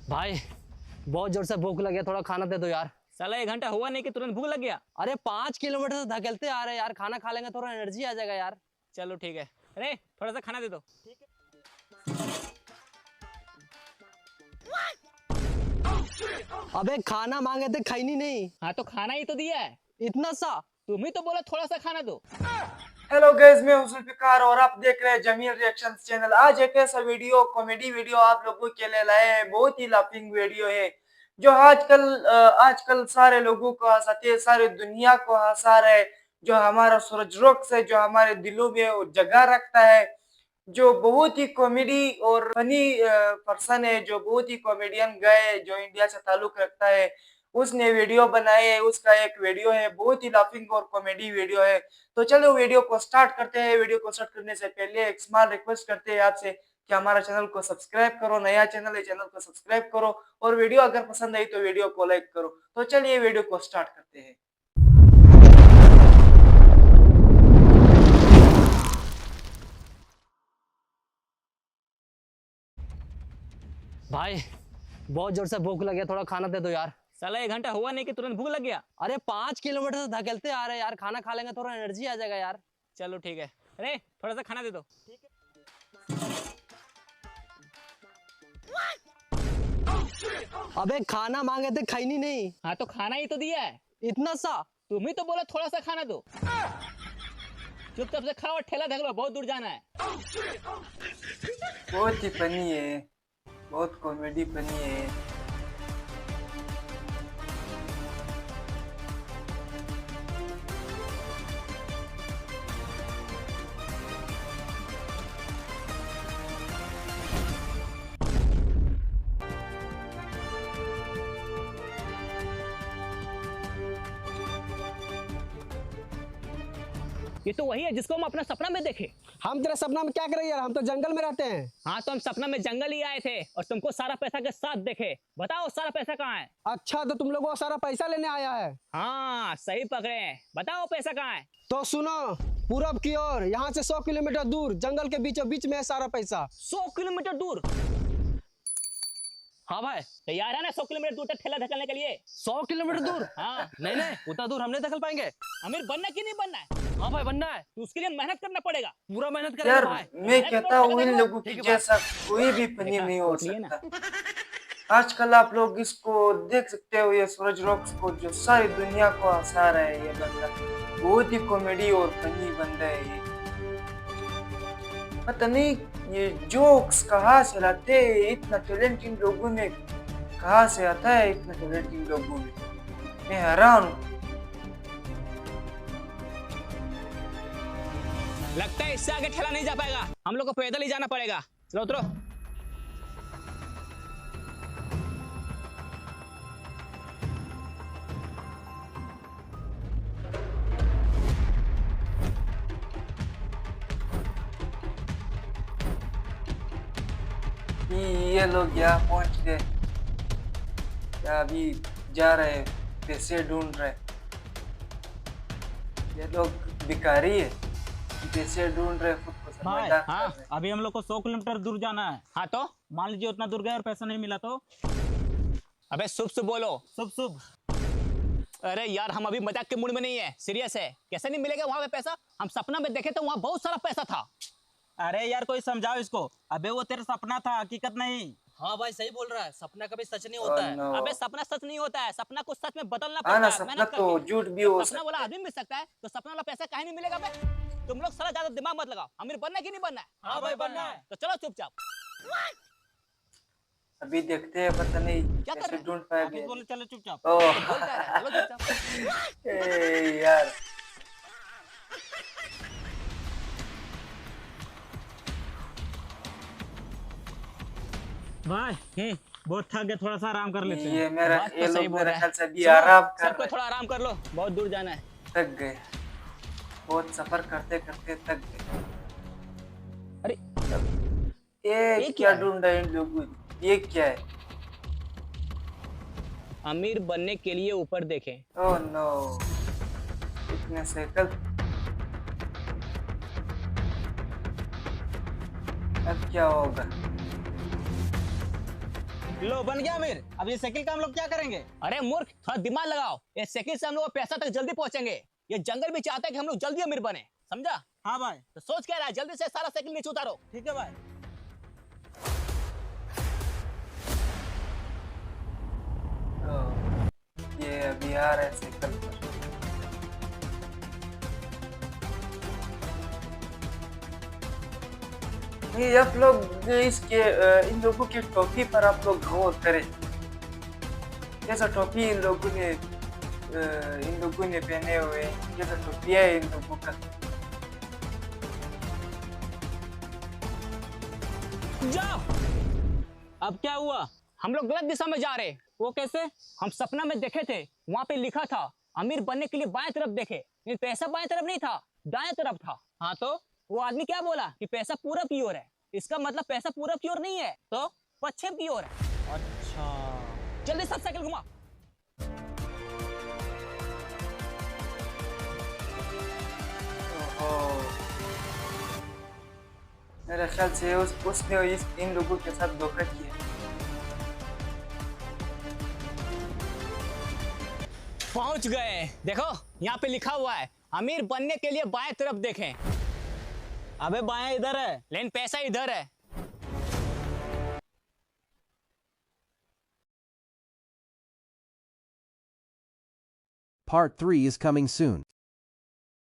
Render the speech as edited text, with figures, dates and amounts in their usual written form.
भाई बहुत जोर से भूख लगी है, थोड़ा खाना दे दो यार। साला 1 घंटा हुआ नहीं कि तुरंत भूख लग गया। अरे 5 किलोमीटर से धकेलते आ रहे हैं यार, खाना खा लेंगे थोड़ा एनर्जी आ जाएगा यार। चलो ठीक है। अरे थोड़ा सा खाना दे दो। अबे खाना मांगे थे, खाई नहीं। हाँ तो खाना ही तो दिया है, इतना सा? तुम ही तो बोला थोड़ा सा खाना दो। हेलो गाइस, मैं हूं जुल्फिकार और आप देख रहे हैं जमील रिएक्शंस चैनल। आज एक ऐसा वीडियो, कॉमेडी वीडियो आप लोगों के लिए लाए हैं। बहुत ही लाफिंग वीडियो है जो आजकल सारे लोगों को हंसाती है, सारी दुनिया को हंसा रहा है। जो हमारा सूरज रोक्स है, जो हमारे दिलों में वो जगह रखता है, जो बहुत ही कॉमेडी और फनी पर्सन है, जो बहुत ही कॉमेडियन गाय जो इंडिया से ताल्लुक रखता है, उसने वीडियो बनाए है। उसका एक वीडियो है, बहुत ही लाफिंग और कॉमेडी वीडियो है। तो चलो वीडियो को स्टार्ट करते हैं। वीडियो को स्टार्ट करने से पहले एक स्मॉल रिक्वेस्ट करते हैं आपसे कि हमारा चैनल को सब्सक्राइब करो। नया चैनल है, चैनल को सब्सक्राइब करो और वीडियो अगर पसंद आई तो वीडियो को लाइक करो। तो चलिए वीडियो को स्टार्ट करते हैं। भाई बहुत जोर से भूख लगी है, थोड़ा खाना दे दो यार। साला 1 घंटा हुआ नहीं कि तुरंत भूख लग गया। अरे 5 किलोमीटर से धकेलते आ रहे हैं यार, खाना खा लेंगे थोड़ा एनर्जी आ जाएगा यार। चलो ठीक है। अरे थोड़ा सा खाना दे दो। अबे खाना मांगे थे, खाई नहीं। हाँ तो खाना ही तो दिया है, इतना सा? तुम ही तो बोला थोड़ा सा खाना दो। चुपचाप से खाओ और ठेला ढक लो, बहुत दूर जाना है। बहुत ही फनी है, बहुत कॉमेडी फनी है। ये तो वही है जिसको हम अपना सपना में देखे। हम तेरे सपना में क्या करें यार, हम तो जंगल में रहते हैं। हाँ तो हम सपना में जंगल ही आए थे और तुमको सारा पैसा के साथ देखे। बताओ सारा पैसा कहाँ है? अच्छा तो तुम लोगों को सारा पैसा लेने आया है? हाँ सही पकड़े हैं। बताओ पैसा कहाँ है? तो सुनो, पूरब की ओर यहाँ से 100 किलोमीटर दूर जंगल के बीचों बीच में है सारा पैसा। 100 किलोमीटर दूर? हाँ भाई। तैयार है ना 100 किलोमीटर दूर तक ठेला धकलने के लिए? 100 किलोमीटर दूर? हाँ। नहीं उतना दूर हम नहीं धकल पाएंगे। अमीर बनना कि नहीं बनना है? हाँ भाई बनना है। तो उसके लिए मेहनत करना पड़ेगा। पूरा मेहनत यार करेंगे भाई। मैं कहता हूँ इन लोगों की जैसा कोई भी फनी नहीं हो सकता। आजकल आप लोग इसको देख सकते हो, ये सूरज रॉक्स को, जो सारी दुनिया को हंसा रहा है। ये बंदा बहुत ही कॉमेडी और फनी बंदा है। ये पता नहीं ये जोक्स कहाँ से लाते हैं, इतना टैलेंट इन लोगों में कहाँ से आता है, इतना टैलेंट इन लोगों में। मैं हैरान हूँ। लगता है इससे आगे ठेला नहीं जा पाएगा, हम लोग को पैदल ही जाना पड़ेगा। चलो उतरो। ये लोग यहाँ पहुंच गए, या अभी जा रहे हैं, पैसे ढूंढ रहे। ये लोग भिखारी है, पैसे ढूंढ रहे, खुद को समझदार कर हाँ रहे। अभी हम लोग को 100 किलोमीटर दूर जाना है। हाँ तो मान लीजिए उतना दूर गए और पैसा नहीं मिला तो? अबे शुभ बोलो। शुभ। अरे यार हम अभी मजाक के मूड में नहीं है, सीरियस है। कैसे नहीं मिलेगा वहां पे पैसा? हम सपना में देखे तो वहां बहुत सारा पैसा था। अरे यार कोई समझाओ इसको। अबे वो तेरा सपना था, हकीकत नहीं। हाँ भाई सही बोल रहा है, सपना कभी सच नहीं होता है। no. अबे सपना सच नहीं होता है, सपना को सच में बदलना हाँ ना, पड़ता है। सपना तो झूठ भी हो सपना वाला सकता है। आदमी मिल सकता है तो सपना वाला पैसा काहे नहीं मिलेगा बे? तुम लोग सारा ज्यादा दिमाग मत लगाओ। अमीर बनना है कि नहीं बनना है? हाँ भाई बनना है। तो चलो चुपचाप। अभी देखते हैं, पता नहीं क्या कर कैसे रहे हैं? ढूंढ अभी पाएंगे। बोले चलो चुपचाप। ओह बोलता है चलो चुपचाप। ए यार, भाई बहुत थक गए, थोड़ा सा आराम कर लेते हैं। ये बात तो सही लोग बोल मेरे रहा है। ख्याल से अभी सुनो, आराम कर सबको रहे थोड़ा आराम कर लो, बहुत दूर जाना है। हैं। थक गए, बहुत सफर करते करते थक गए। अरे ये क्या क्या है? ढूंढा इन लोगों ने? ये क्या है? अमीर बनने के लिए ऊपर देखें। ओह नो, इतने साइकिल। अब क्या होगा? लो बन गया अमीर। अब ये साइकिल का हम लोग क्या करेंगे? अरे मूर्ख, थोड़ा दिमाग लगाओ। ये साइकिल से हम लोग पैसा तक जल्दी पहुंचेंगे। ये जंगल भी चाहता है कि हम लोग जल्दी अमीर बने, समझा? हाँ भाई। तो सोच क्या रहा है, जल्दी से सारा साइकिल नीचे उतारो। ठीक है भाई। ये अभी आ रहा है साइकिल पर। ये आप लोग इसके इन लोगों की टोपी पर आप लोग गौर करें। कैसा टोपी इन लोगों ने पहने हुए हैं, कैसा टोपी है इन लोगों का। जाओ। अब क्या हुआ? हम लोग गलत दिशा में जा रहे। वो कैसे? हम सपना में देखे थे, वहाँ पे लिखा था अमीर बनने के लिए बाएं तरफ देखे, लेकिन पैसा बाएं तरफ नहीं था, दाएं तरफ था। हाँ तो? वो आदमी क्या बोला कि पैसा पूरब की ओर है। इसका मतलब पैसा पूरब की ओर नहीं है, तो? पश्चिम की ओर है। अच्छा। जल्दी सब साइकिल घुमा। ओहो, मेरे ख्याल से उसने इन लोगों के साथ धोखा किया। पहुंच गए। देखो यहाँ पे लिखा हुआ है अमीर बनने के लिए बाएं तरफ देखें, अबे बाएं इधर है। लेकिन पैसा इधर है। Part 3 is coming soon.